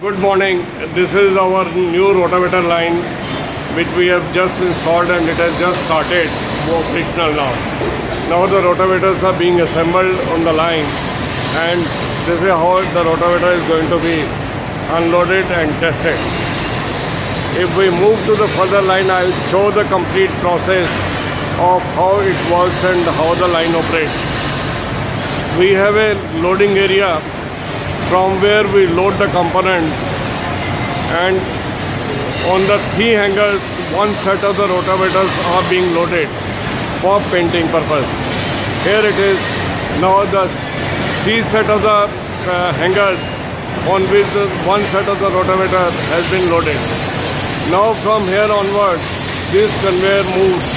Good morning. This is our new rotavator line which we have just installed and it has just started operational now. Now the rotavators are being assembled on the line and this is how the rotavator is going to be unloaded and tested. If we move to the further line, I will show the complete process of how it works and how the line operates. We have a loading area from where we load the components, and on the three hangers one set of the rotavators are being loaded for painting purpose. Here it is. Now the three set of the hangers on which one set of the rotavator has been loaded. Now from here onwards this conveyor moves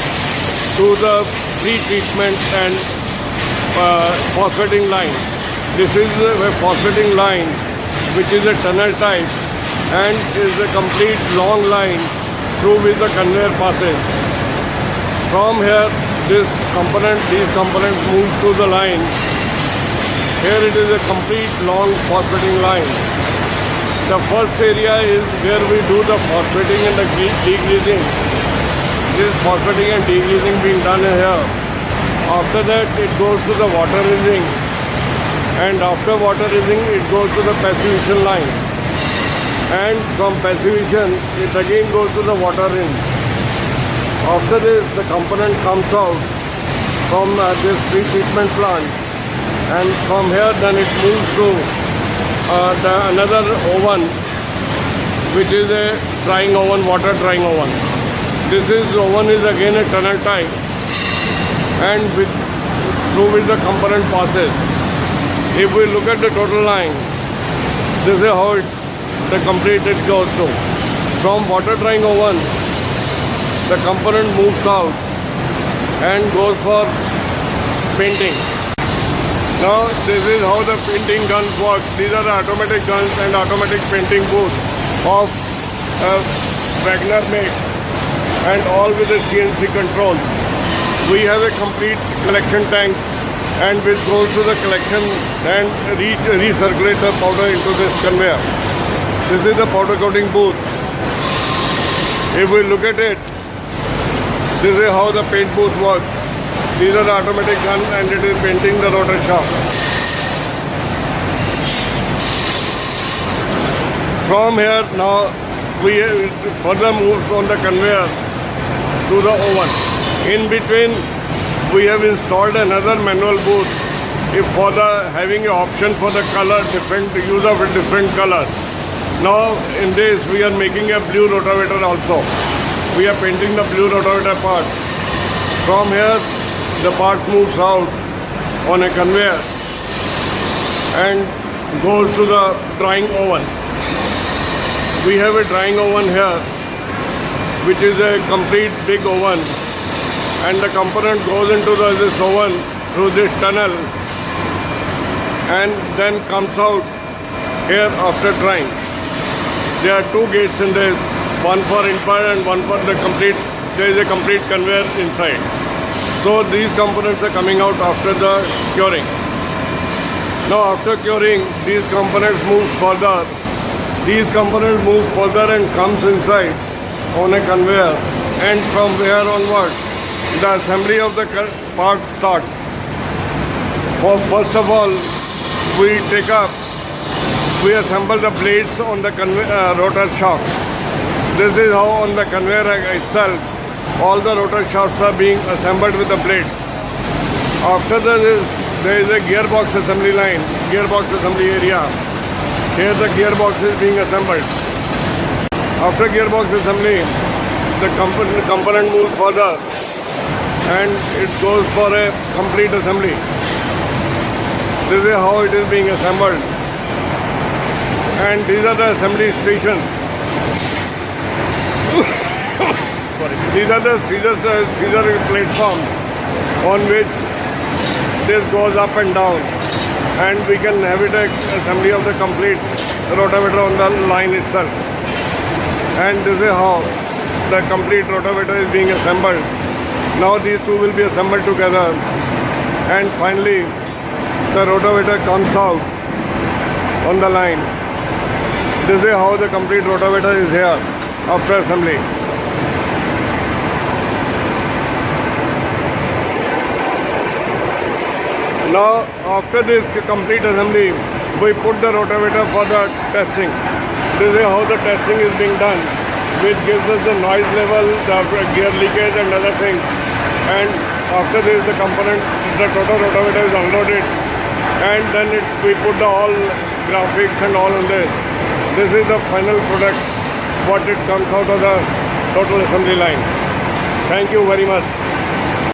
to the pre-treatment and phosphating line. This is a phosphating line which is a tunnel type and is a complete long line through which the conveyor passes. From here these components move to the line. Here it is a complete long phosphating line. The first area is where we do the phosphating and the degreasing. This phosphating and degreasing being done here. After that it goes to the water rinsing, and after water rinsing it goes to the passivation line, and from passivation it again goes to the water rinse. After this the component comes out from this pre-treatment plant, and from here then it moves to another oven which is a drying oven, water drying oven. This oven is again a tunnel type and through which the component passes. If we look at the total line, this is how the complete it goes to. From water drying oven, the component moves out and goes for painting. Now this is how the painting guns work. These are the automatic guns and automatic painting booth of Wagner make, and all with the CNC controls. We have a complete collection tank and which goes to the collection and recirculate the powder into this conveyor. This is the powder coating booth. If we look at it, this is how the paint booth works. These are the automatic gun and it is painting the rotor shaft. From here now we further move on the conveyor to the oven. In between we have installed another manual booth if for the having an option for the color, different use of a different color. Now in this we are making a blue rotavator also. We are painting the blue rotavator part. From here the part moves out on a conveyor and goes to the drying oven. We have a drying oven here which is a complete big oven, and the component goes into this oven through this tunnel and then comes out here after drying. There are two gates in this, one for input and one for the complete. There is a complete conveyor inside. So these components are coming out after the curing. Now after curing, these components move further. These components move further and comes inside on a conveyor, and from here onwards the assembly of the part starts. First of all, we assemble the blades on the rotor shaft. This is how on the conveyor itself all the rotor shafts are being assembled with the blades. After this, there is a gearbox assembly line, gearbox assembly area. Here the gearbox is being assembled. After gearbox assembly, the component moves further and it goes for a complete assembly. This is how it is being assembled, and these are the assembly stations. These are the scissor platforms on which this goes up and down, and we can have it assembly of the complete rotavator on the line itself. And this is how the complete rotavator is being assembled. Now these two will be assembled together, and finally the rotavator comes out on the line. This is how the complete rotavator is here after assembly. Now after this complete assembly, we put the rotavator for the testing. This is how the testing is being done, which gives us the noise level, the gear leakage and other things. And after this the component, the total rotavator is unloaded, and then we put the all graphics and all on this. This is the final product, what it comes out of the total assembly line. Thank you very much.